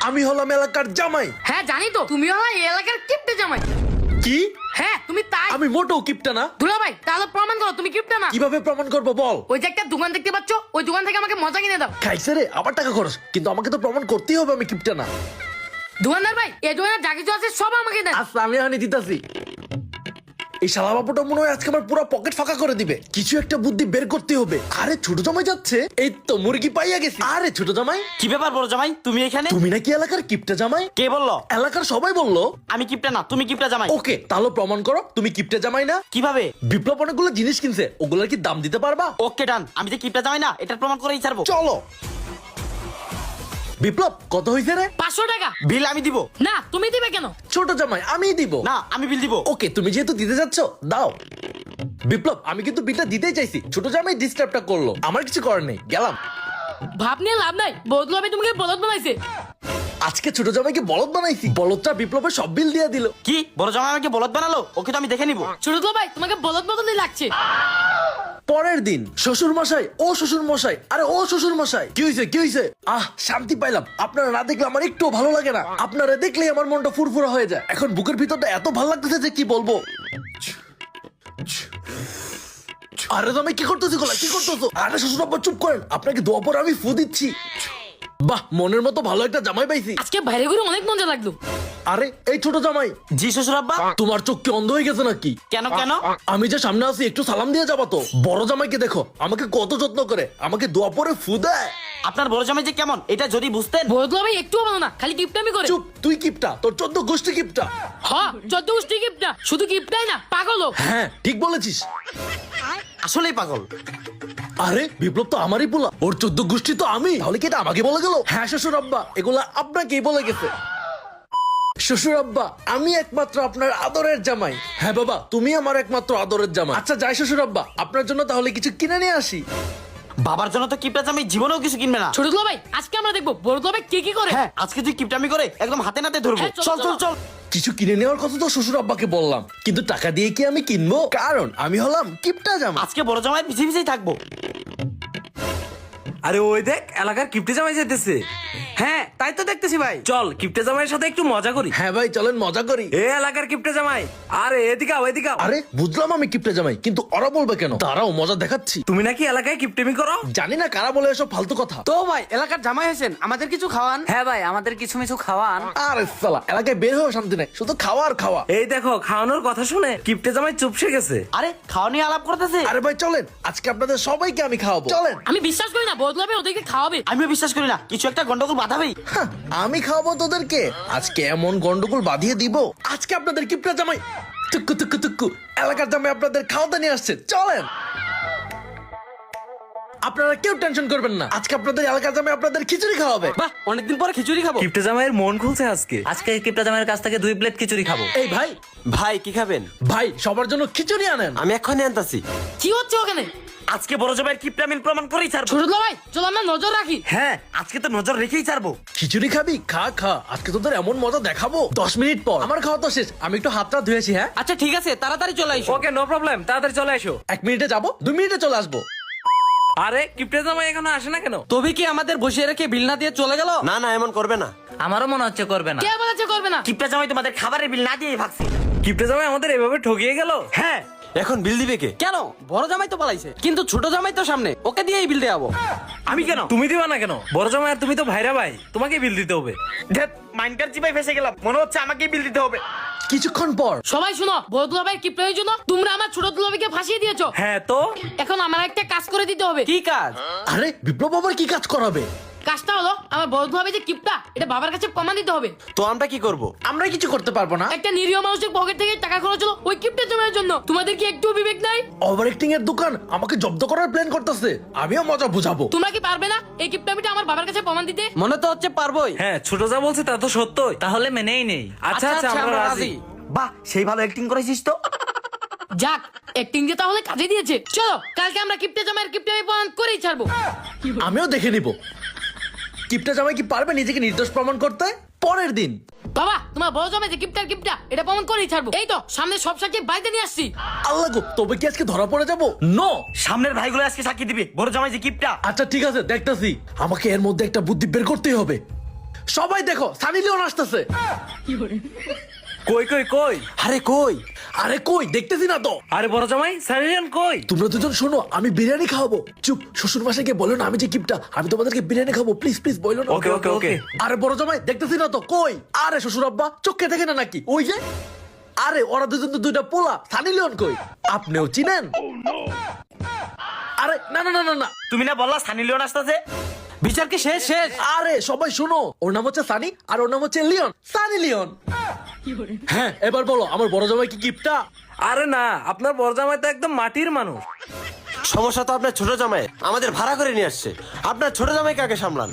আমি হলাম এলাকার জামাই। হ্যাঁ জানি তো, তুমি হলো এই এলাকার কিপটে জামাই। কি? হ্যাঁ তুমি তাই। আমি মোটেও কিপটা না। দুলা ভাই তাহলে প্রমাণ করো তুমি কিপটে না। কিভাবে প্রমাণ করবো বল? ওই যে একটা দোকান দেখতে পাচ্ছ, ওই দোকান থেকে আমাকে মজা কিনে দাও। খাইছে রে, আবার টাকা খরচ, কিন্তু আমাকে তো প্রমাণ করতেই হবে আমি কিপটা না। দোকানদার ভাই এই দোকানে যা কিছু আছে সব আমাকে দেন। আচ্ছা আমি এখানে দিতাছি। এই শালা বাবুটা মনে হয় আজকে আমার পুরো পকেট ফাঁকা করে দিবে। কিছু একটা বুদ্ধি বের করতে হবে। আরে ছোট জামাই যাচ্ছে, এই তো মুরগি পাইয়া গেছি। আরে ছোট জামাই, কি ব্যাপার বড় জামাই, তুমি এখানে? তুমি নাকি এলাকার কিপটা জামাই? কে বললো? এলাকার সবাই বললো। আমি কিপটা না, তুমি কিপটা জামাই। ওকে, তাহলে প্রমাণ করো তুমি কিপটা জামাই না। কিভাবে? বিপ্লব অনেকগুলো জিনিস কিনছে, ওগুলোর কি দাম দিতে পারবা? ওকে ডান, আমি যে কিপটা জামাই না এটার প্রমাণ করেই ছাড়বো। চলো। বিপ্লব কত হয়েছে রে? 500 টাকা। বিল আমি দিব। না তুমি দিবে কেন? ছোট জামাই আমি দিব। না আমি বিল দিব। ওকে, তুমি যেহেতু দিতে যাচ্ছ দাও। বিপ্লব আমি কিন্তু বিলটা দিতেই চাইছি, ছোট জামাই ডিস্টার্বটা করলো, আমার কিছু করার নেই, গেলাম। ভাব নিয়ে লাভ নাই, বদলু ভাই তোমাকে বলদ বানাইছে। আজকে ছোট জামাইকে বলদ বানাইছি, বলদটা বিপ্লবের সব বিল দিয়ে দিল। কি বড় জামাই আমাকে বলদ বানালো? ওকে তো আমি দেখে নিব। ছোট দুলা ভাই তোমাকে বলদ বদলই লাগছে। পরের দিন শ্বশুর মশাই, ও শ্বশুর মশাই, আরে ও শ্বশুর মশাই, কি হয়েছে কি হয়েছে? শান্তি পাইলাম, আপনারা না দেখলে আমার একটু ভালো লাগে না, আপনারা দেখলেই আমার মনটা ফুরফুরা হয়ে যায়। এখন বুকের ভিতরটা এত ভালো লাগতেছে যে কি বলবো। আরে তুমি কি করতেছো গোলা, কি করতেছো? আরে শ্বশুর আব্বা চুপ করেন, আপনাকে দোয়া পরে আমি ফু দিচ্ছি। বাহ, মনের মতো ভালো একটা জামাই পাইছি। আজকে বাইরে ঘুরে অনেক মজা লাগলো। আরে এই ছোট জামাই, জি শ্বশুর আব্বা। তোমার চোখ কি অন্ধ হয়ে গেছে নাকি? কেন কেন? আমি যে সামনে আছি একটু সালাম দিয়ে যাবা তো। বড় জামাইকে দেখো আমাকে কত যত্ন করে, আমাকে দোয়া পরে ফু দেয়। আপনার বড় জামাই যে কেমন এটা যদি বুঝতেন। বদলু ভাই একটুও ভালো না, খালি কিপটামি করে। চুপ, তুই কিপটা, তোর 14 গোষ্ঠী কিপটা। হ্যাঁ 14 গোষ্ঠী কিপটা, শুধু কিপটাই না পাগলও। হ্যাঁ ঠিক বলেছিস। আসলেই পাগল। আরে বিপ্লব তো আমারই পোলা, ওর 14 গোষ্ঠী তো আমি, তাহলে কি এটা আমাকে বলে গেল? হ্যাঁ শ্বশুর আব্বা, এগুলা আপনাকেই বলে গেছে। শ্বশুর আব্বা আমি একমাত্র আপনার আদরের জামাই। হ্যাঁ বাবা, তুমি আমার একমাত্র আদরের জামাই। আচ্ছা যাই শ্বশুর আব্বা, আপনার জন্য তাহলে কিছু কিনে নিয়ে আসি। বাবার জন্য তো কিপটা জামাই জীবনেও কিছু কিনবে না। ছোট দুলা ভাই আজকে আমরা দেখবো বড় দুলা ভাই কি কি করে। হ্যাঁ আজকে তুই কিপটামি করে একদম হাতে নাতে ধরবো। হ্যাঁ, চল, চল চল চল। চল। কিছু কিনে নেওয়ার কথা তো শ্বশুর আব্বাকে বললাম, কিন্তু টাকা দিয়ে কি আমি কিনবো? কারণ আমি হলাম কিপটা জামা। আজকে বড় জামাই পিছিয়ে পিছিয়ে থাকবো। আরে ওই দেখ এলাকার কিপটে জামাই যেতেছে। হ্যাঁ তাই তো দেখতেছি ভাই, চল কিপটে জামাইয়ের সাথে একটু মজা করি। হ্যাঁ ভাই চলেন মজা করি। এ এলাকার কিপটে জামাই, আরে এদিকে আও এদিকে আও। আরে বুঝলাম আমি কিপটা জামাই, কিন্তু ওরা বলবে কেন? তারাও মজা দেখাচ্ছি। তুমি নাকি এলাকায় কিপটেমি করো? জানি না কারা বলে এসব ফালতু কথা। তো ভাই এলাকার জামাই হয়েছেন, আমাদের কিছু খাওয়ান। হ্যাঁ ভাই আমাদের কিছু মিছু খাওয়ান। আরে সালা, এলাকায় বের হওয়া শান্তি নাই, শুধু খাওয়া আর খাওয়া। এই দেখো খাওয়ানোর কথা শুনে কিপটে জামাই চুপসে গেছে। আরে খাওয়া নিয়ে আলাপ করতেছে। আরে ভাই চলেন, আজকে আপনাদের সবাইকে আমি খাওয়াবো, চলেন। আমি বিশ্বাস করি না বদলু ভাই ওদেরকে খাওয়াবে। আমিও বিশ্বাস করি না, কিছু একটা গন্ডগোল বাঁধাবেই। হ্যাঁ, আমি খাওয়াবো তোদেরকে, আজকে এমন গন্ডগোল বাঁধিয়ে দিব। আজকে আপনাদের কিপটা জামাই টুকু টুকু টুকু এলাকার জামাই আপনাদের খাওয়াতে নিয়ে আসছে, চলেন। আপনারা কেউ টেনশন করবেন না, আজকে আপনাদের এলাকার জামাই আপনাদের খিচুড়ি খাওয়াবে। বাহ অনেকদিন পরে খিচুড়ি খাবো। কিপটে জামাইয়ের মন খুলছে আজকে। আজকে কিপটা জামাইয়ের কাছ থেকে 2 প্লেট খিচুড়ি খাবো। এই ভাই, ভাই কি খাবেন? ভাই সবার জন্য খিচুড়ি আনেন। আমি এখনই আনতাছি। কি হচ্ছে ওখানে? আজকে বড় জামাইয়ের কিপটামিন প্রমাণ করেই ছাড়বো। ছোট দুলা ভাই চল আমরা নজর রাখি। হ্যাঁ আজকে তো নজর রেখেই ছাড়বো। খিচুড়ি খাবি? খা খা, আজকে তোদের এমন মজা দেখাবো। 10 মিনিট পর আমার খাওয়া তো শেষ, আমি একটু হাতটা ধুয়েছি। হ্যাঁ আচ্ছা ঠিক আছে তাড়াতাড়ি চলে আইসো। ওকে নো প্রবলেম, তাড়াতাড়ি চলে এসো। 1 মিনিটে যাবো, 2 মিনিটে চলে আসবো। আরে কিপটে জামাই এখনো আসে না কেন? তবে কি আমাদের বসিয়ে রেখে বিল না দিয়ে চলে গেল? না না এমন করবে না। আমারও মনে হচ্ছে করবে না। কে বলেছে করবে না? কিপটা জামাই তোমাদের খাবারের বিল না দিয়ে ভাগছে। কিপটে জামাই আমাদের এভাবে ঠকিয়ে গেল। হ্যাঁ এখন বিল দিবে কে? কেন বড় জামাই তো পালাইছে, কিন্তু ছোট জামাই তো সামনে, ওকে দিয়েই বিল দেওয়াবো। আমি কেন? তুমি দিবা না কেন? বড় জামাই আর তুমি তো ভাইরা ভাই, তোমাকে বিল দিতে হবে। মাইন্ডার চিপাই ফেসে গেলাম, মনে হচ্ছে আমাকেই বিল দিতে হবে। কিছুক্ষণ পর সবাই শুনো, বড় দুলা ভাই কিপটামির জন্য তোমরা আমার ছোট দুলা ভাইকে ফাঁসিয়ে দিয়েছো। হ্যাঁ তো এখন আমার একটা কাজ করে দিতে হবে। কি কাজ? আরে বিপ্লব আবার কি কাজ করাবে? কাজটা হলো আমার বড় দুলা ভাই যে কিপটা, এটা বাবার কাছে প্রমাণ দিতে হবে। তো আমরা কি করব? আমরা কিছু করতে পারবো না। একটা নিরীহ মানুষের পকেট থেকে টাকা খরচ হলো ওই কিপটা জমার জন্য। তোমাদের কি একটু বিবেক নাই? ওভার অ্যাক্টিং এর দোকান আমাকে জব্দ করার প্ল্যান করতেছে, আমিও মজা বুঝাবো। তোমরা কি পারবে না এই কিপটামিটা আমার বাবার কাছে প্রমাণ দিতে? মনে তো হচ্ছে পারবোই। হ্যাঁ ছোট যা বলছে তা তো সত্যই। তাহলে মেনেই নেই। আচ্ছা আচ্ছা আমরা রাজি। বাহ সেই ভালো অ্যাক্টিং করেছিস তো। যাক অ্যাক্টিং যে তাহলে কাজে দিয়েছে। চলো কালকে আমরা কিপটা জামাইয়ের কিপটামি প্রমাণ করেই ছাড়বো। আমিও দেখে নিব কিপটা জামাই কি পারবে নিজেকে নির্দোষ প্রমাণ করতে। পরের দিন বাবা তোমার বড় জামাই যে কিপটা এটা প্রমাণ করেই ছাড়বো। এই তো সামনে সব সাক্ষী বাড়িতে নিয়ে আসছি। আল্লাহ গো, তবে কি আজকে ধরা পড়ে যাবো? নো। সামনের ভাইগুলো আজকে সাক্ষী দিবে বড় জামাই যে কিপটা। আচ্ছা ঠিক আছে দেখতাছি, আমাকে এর মধ্যে একটা বুদ্ধি বের করতেই হবে। সবাই দেখো সানি লিওন আসতেছে। কই কই কই? আরে কই? আরে কই দেখতেছি না তো। আরে বড় জামাই সানিলিয়ন কই? তোমরা দুজন শোনো, আমি বিরিয়ানি খাওয়াবো। চুপ, শ্বশুর বাসাকে বলো না আমি যে গিফটটা, আমি তোমাদেরকে বিরিয়ানি খাবো, প্লিজ প্লিজ বলো না। ওকে ওকে ওকে। আরে বড় জামাই দেখতেছি না তো, কই? আরে শ্বশুর আব্বা চোখে দেখে না নাকি? ওই যে। আরে ওরা দুজন তো দুইটা পোলা, সানি লিওন কই? আপনিও চিনেন? আরে না না না না না, তুমি না বললা সানি লিওন আসতেছে? বিচার কি শেষ শেষ? আরে সবাই শোনো, ওর নাম হচ্ছে সানি আর ওর নাম হচ্ছে লিওন, সানি লিওন। হ্যাঁ এবার বলো আমার বড় জামাই কি গিফটটা? আরে না, আপনার বড় জামাই তো একদম মাটির মানুষ। সমস্যা তো আপনার ছোট জামাই আমাদের ভাড়া করে নিয়ে আসছে, আপনার ছোট জামাইকে আগে সামলান।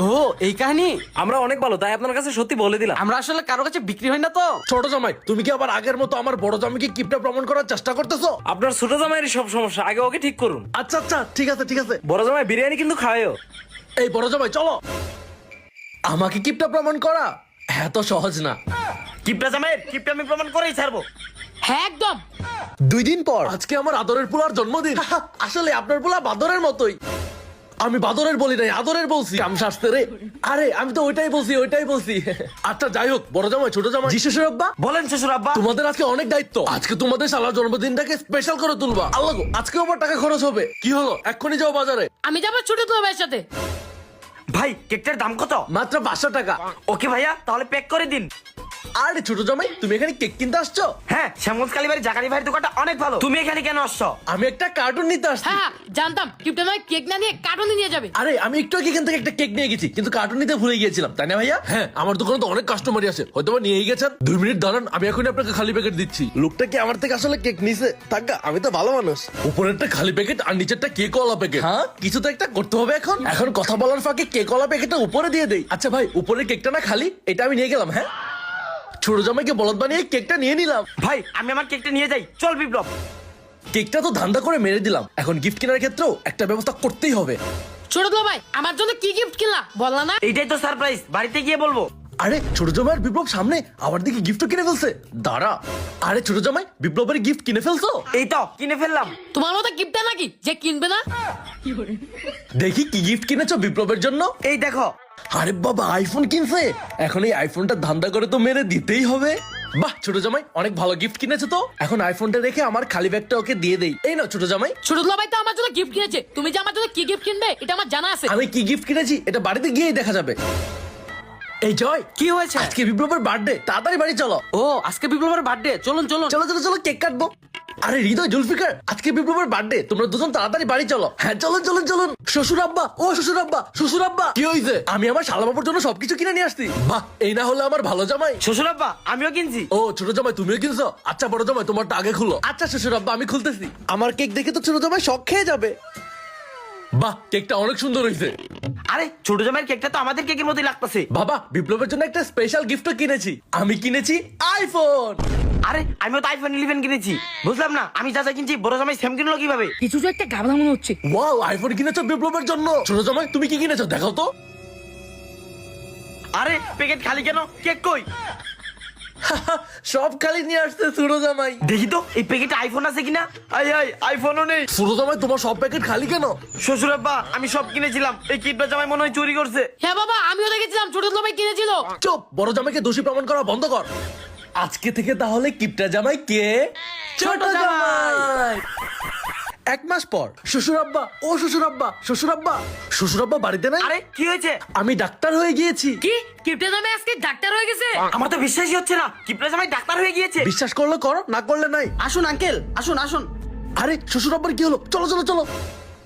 ও এই কাহিনী। আমরা অনেক ভালো, তাই আপনার কাছে সত্যি বলে দিলাম। আমরা আসলে কারো কাছে বিক্রি হয় না তো। ছোট জামাই তুমি কি আবার আগের মতো আমার বড় জামাইকে গিফটটা প্রমাণ করার চেষ্টা করতেছো? আপনার ছোট জামাইয়ের সব সমস্যা, আগে ওকে ঠিক করুন। আচ্ছা আচ্ছা ঠিক আছে ঠিক আছে। বড় জামাই বিরিয়ানি কিন্তু খাওয়াও। এই বড় জামাই চলো। আমাকে গিফটটা প্রমাণ করা এত সহজ না। কিপটা জামাইয়ের কিপটা আমি প্রমাণ করেই ছাড়বো। হ্যাঁ একদম। 2 দিন পর আজকে আমার আদরের পোলার জন্মদিন। আসলে আপনার পোলা বাদরের মতোই। আমি বাদরের বলি নাই, আদরের বলছি। কাম শাস্তে রে। আরে আমি তো ওইটাই বলছি। আচ্ছা যাই হোক, বড় জামাই ছোট জামাই জি শ্বশুর আব্বা, বলেন শ্বশুর আব্বা। তোমাদের আজকে অনেক দায়িত্ব। আজকে তোমাদের শালার জন্মদিনটাকে স্পেশাল করে তুলবা। আল্লাহ গো, আজকেও আমার টাকা খরচ হবে। কি হলো, এক্ষুনি যাও বাজারে। আমি যাবো ছোট তো ভাইয়ের সাথে। ভাই কেকটার দাম কত? মাত্র 500 টাকা। ওকে ভাইয়া তাহলে প্যাক করে দিন। আরে ছোট জামাই তুমি এখানে কেক কিনতে আসছো? হ্যাঁ শ্যামগঞ্জ কালীবাড়ি জাকারি ভাইয়ের দোকানটা অনেক ভালো। তুমি এখানে কেন আসছো? আমি একটা কার্টুন নিতে আসছি। হ্যাঁ জানতাম কিপটা নয় কেক না নিয়ে কার্টুনে নিয়ে যাবে। আরে আমি একটু আগে এখান থেকে একটা কেক নিয়ে গেছি, কিন্তু কার্টুন নিতে ভুলে গিয়েছিলাম, তাই না ভাইয়া? হ্যাঁ আমার দোকানে তো অনেক কাস্টমারই আছে, হয়তো বা নিয়েই গেছেন। 2 মিনিট দাঁড়ান, আমি এখন আপনাকে খালি প্যাকেট দিচ্ছি। লোকটা কি আমার থেকে আসলে কেক নিছে? টাকা আমি তো ভালো মানুষ। উপরেরটা খালি প্যাকেট আর নিচেরটা কেক ওয়ালা প্যাকেট। হ্যাঁ কিছু তো একটা করতে হবে এখন কথা বলার ফাঁকে কেক ওয়ালা প্যাকেটটা উপরে দিয়ে দেই। আচ্ছা ভাই উপরের কেকটা না খালি, এটা আমি নিয়ে গেলাম। হ্যাঁ ছোট জামাইকে বলদ বানিয়ে কেকটা নিয়ে নিলাম। ভাই আমি আমার কেকটা নিয়ে যাই, চল বিপ্লব। কেকটা তো ধান্দা করে মেরে দিলাম, এখন গিফট কেনার ক্ষেত্রেও একটা ব্যবস্থা করতেই হবে। ছোট তো ভাই আমার জন্য কি গিফট কিনলা বললা না? এইটাই তো সারপ্রাইজ, বাড়িতে গিয়ে বলবো। আরে ছোট জামাইয়ের বিপ্লব সামনে, আবার দিকে গিফট কিনে ফেলছে। দাঁড়া, আরে ছোট জামাই বিপ্লবের গিফট কিনে ফেলছো? এই তো কিনে ফেললাম। তোমার মতো গিফটটা নাকি যে কিনবে না? দেখি কি গিফট কিনেছো বিপ্লবের জন্য। এই দেখো। আরে বাবা আইফোন কিনছে, এখন এই আইফোনটা ধান্দা করে তো মেরে দিতেই হবে। বাহ ছোট জামাই অনেক ভালো গিফট কিনেছো তো। এখন আইফোনটা রেখে আমার খালি ব্যাগটা ওকে দিয়ে দেই। এই নাও ছোট জামাই। ছোট তো ভাই তো আমার জন্য গিফট কিনেছে, তুমি যে আমার জন্য কি গিফট কিনবে এটা আমার জানা আছে। আমি কি গিফট কিনেছি এটা বাড়িতে গিয়েই দেখা যাবে। এই জয় কি হয়েছে? আজকে বিপ্লবের বার্থডে, তাড়াতাড়ি বাড়ি চলো। ও আজকে বিপ্লবের বার্থডে, চলুন চলুন। চলো চলো চলো কেক কাটবো। আরে হৃদয় জুলফিকার আজকে বিপ্লবের বার্থডে, তোমরা দুজন তাড়াতাড়ি বাড়ি চলো। হ্যাঁ চলুন চলুন চলুন। শ্বশুর আব্বা, ও শ্বশুর আব্বা, শ্বশুর আব্বা কি হইছে? আমি আমার শালাবাবুর জন্য সবকিছু কিনে নিয়ে আসছি। বাহ এই না হলে আমার ভালো জামাই। শ্বশুর আব্বা আমিও কিনছি। ও ছোট জামাই তুমিও কিনছো? আচ্ছা বড় জামাই তোমারটা আগে খুলো। আচ্ছা শ্বশুর আব্বা আমি খুলতেছি। আমার কেক দেখে তো ছোট জামাই শখ খেয়ে যাবে। বাহ কেকটা অনেক সুন্দর হয়েছে। আরে ছোট জামাইয়ের কেকটা তো আমাদের কেকের মতোই লাগতেছে। বাবা বিপ্লবের জন্য একটা স্পেশাল গিফটও কিনেছি। আমি কিনেছি আইফোন। আরে আমিও তো আইফোন 11 কিনেছি। বুঝলাম না আমি যা যা কিনছি বড় জামাই সেম কিনলো কিভাবে? কিছু তো একটা গাবলা মনে হচ্ছে। ওয়াও আইফোন কিনেছো বিপ্লবের জন্য। ছোট জামাই তুমি কি কিনেছো দেখাও তো। আরে প্যাকেট খালি কেন, কেক কই? সব খালি নিয়ে আসছে ছোট জামাই। দেখি তো এই প্যাকেটে আইফোন আছে কিনা। আই আই আইফোনও নেই। ছোট জামাই তোমার সব প্যাকেট খালি কেন? শ্বশুর আব্বা আমি সব কিনেছিলাম, এই কিপটা জামাই মনে হয় চুরি করছে। হ্যাঁ বাবা আমিও দেখেছিলাম ছোট তো ভাই কিনেছিল। চুপ, বড় জামাইকে দোষী প্রমাণ করা বন্ধ কর। আজকে থেকে তাহলে কিপটা জামাই কে? ছোট জামাই। 1 মাস পর শ্বশুর আব্বা, ও শ্বশুর আব্বা, শ্বশুর আব্বা, শ্বশুর আব্বা বাড়িতে নাই? আরে কি হয়েছে? আমি ডাক্তার হয়ে গিয়েছি। কি কিপটা জামাই আজকে ডাক্তার হয়ে গেছে? আমার তো বিশ্বাসই হচ্ছে না, কিপটা জামাই ডাক্তার হয়ে গিয়েছে। বিশ্বাস করলে করো, না করলে নাই। আসুন আঙ্কেল, আসুন আসুন। আরে শ্বশুর আব্বার কি হলো? চলো চলো চলো।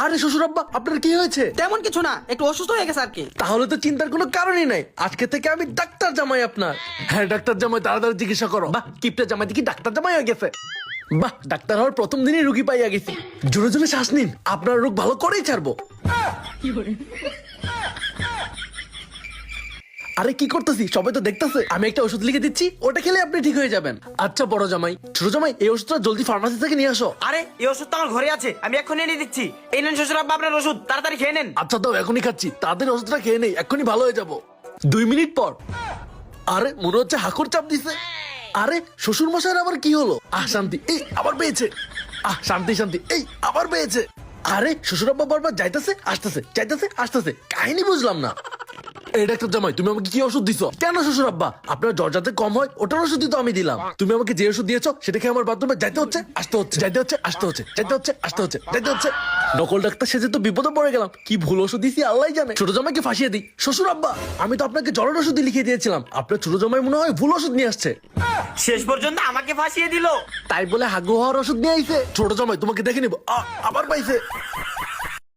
আরে শ্বশুর আব্বা আপনার কি হয়েছে? তেমন কিছু না, একটু অসুস্থ হয়ে গেছে আর কি। তাহলে তো চিন্তার কোনো কারণই নাই, আজকে থেকে আমি ডাক্তার জামাই আপনার। হ্যাঁ ডাক্তার জামাই তাড়াতাড়ি চিকিৎসা করো। বাহ কিপটা জামাই দেখি ডাক্তার জামাই হয়ে গেছে। বাহ ডাক্তার হওয়ার প্রথম দিনই রুগী পাইয়া গেছি। জোরে জোরে শ্বাস নিন, আপনার রোগ ভালো করেই ছাড়বো। আরে কি করতেছি সবাই তো দেখতেছে। আমি একটা ওষুধ লিখে দিচ্ছি, ওটা খেলে আপনি ঠিক হয়ে যাবেন। আচ্ছা বড় জামাই, ছোট জামাই এই ওষুধটা জলদি ফার্মাসি থেকে নিয়ে আসো। আরে এই ওষুধ তো আমার ঘরে আছে, আমি এক্ষুনি এনে দিচ্ছি। এই নেন শ্বশুর আব্বা আপনার ওষুধ, তাড়াতাড়ি খেয়ে নেন। আচ্ছা তো এখনই খাচ্ছি, তাড়াতাড়ি ওষুধটা খেয়ে নেই, এক্ষুনি ভালো হয়ে যাবো। 2 মিনিট পর আরে মনে হচ্ছে হাঁকুর চাপ দিছে। আরে শ্বশুর মশাইয়ের আবার কি হলো? শান্তি, এই আবার পেয়েছে। শান্তি শান্তি, এই আবার পেয়েছে। আরে শ্বশুর আব্বা বারবার যাইতেছে আসতেছে, যাইতেছে আসতেছে, কাহিনী বুঝলাম না। এই ডাক্তার জামাই, তুমি আমাকে কি ওষুধ দিছো? কেন শ্বশুর আব্বা? আপনার জ্বর যাতে কম হয় ওটার ওষুধই তো আমি দিলাম। তুমি আমাকে যে ওষুধ দিয়েছো সেটা খেয়ে আমার বাথরুমে যাইতে হচ্ছে, আসতে হচ্ছে, যাইতে হচ্ছে, আসতে হচ্ছে, যাইতে হচ্ছে, আসতে হচ্ছে, যাইতে হচ্ছে। নকল ডাক্তার সেজে তো বিপদে পড়ে গেলাম। কি ভুল ওষুধ দিছি আল্লাহ জানে। ছোট জামাইকে ফাঁসিয়ে দিই। শ্বশুর আব্বা, আমি তো আপনাকে জ্বরের ওষুধই লিখে দিয়েছিলাম। আপনার ছোট জামাই মনে হয় ভুল ওষুধ নিয়ে আসছে। শেষ পর্যন্ত আমাকে ফাঁসিয়ে দিল। তাই বলে হাগু হওয়ার ওষুধ নিয়ে আইছে। ছোট জামাই তোমাকে দেখে নিব। আবার পাইছে।